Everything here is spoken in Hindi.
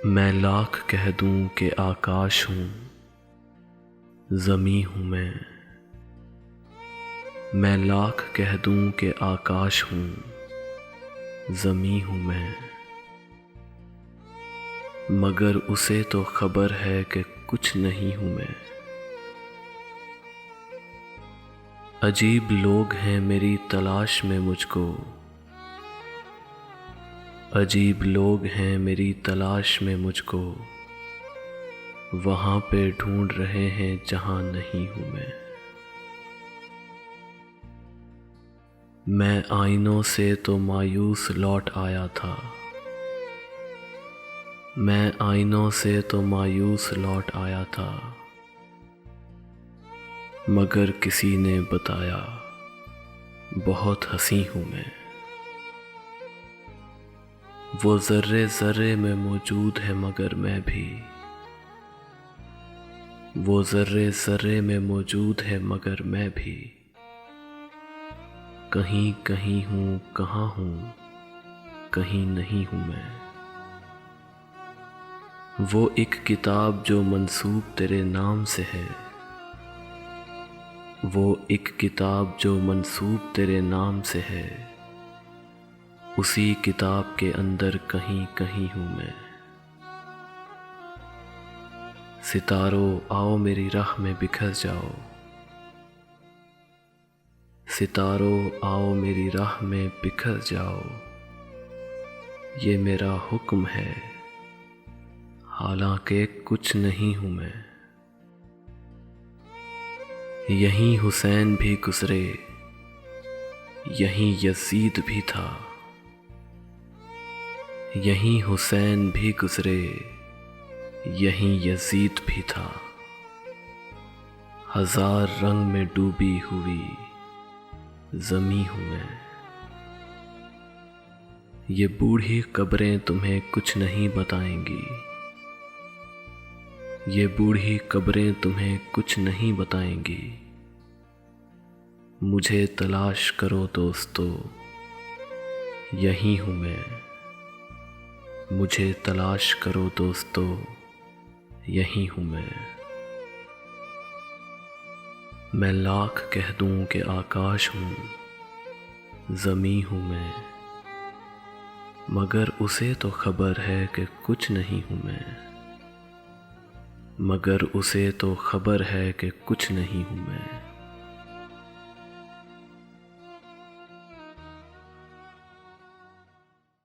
मैं लाख कह दूं कि आकाश हूँ, ज़मी हूँ मैं लाख कह दूं कि आकाश हूँ, ज़मी हूँ मगर उसे तो खबर है कि कुछ नहीं हूँ मैं। अजीब लोग हैं मेरी तलाश में मुझको, अजीब लोग हैं मेरी तलाश में मुझको, वहाँ पे ढूंढ रहे हैं जहाँ नहीं हूँ मैं आईनों से तो मायूस लौट आया था, मैं आईनों से तो मायूस लौट आया था, मगर किसी ने बताया बहुत हंसी हूँ मैं। वो ज़र्रे ज़र्रे में मौजूद है मगर मैं भी, वो ज़र्रे ज़र्रे में मौजूद है मगर मैं भी, कहीं कहीं हूँ कहाँ हूँ कहीं नहीं हूँ मैं। वो एक किताब जो मंसूब तेरे नाम से है, वो एक किताब जो मंसूब तेरे नाम से है, उसी किताब के अंदर कहीं कहीं हूँ मैं। सितारों आओ मेरी राह में बिखर जाओ, सितारों आओ मेरी राह में बिखर जाओ, ये मेरा हुक्म है हालांकि कुछ नहीं हूँ मैं। यहीं हुसैन भी गुजरे, यहीं यजीद भी था, यहीं हुसैन भी गुजरे, यहीं यजीद भी था। हजार रंग में डूबी हुई ज़मी हूँ मैं। ये बूढ़ी कब्रें तुम्हें कुछ नहीं बताएंगी, ये बूढ़ी कब्रें तुम्हें कुछ नहीं बताएंगी। मुझे तलाश करो दोस्तों, यहीं हूँ मैं। मुझे तलाश करो दोस्तों, यहीं हूँ मैं लाख कह दूं कि आकाश हूँ, ज़मी हूँ मैं, मगर उसे तो खबर है कि कुछ नहीं हूँ मैं, मगर उसे तो खबर है कि कुछ नहीं हूँ मैं।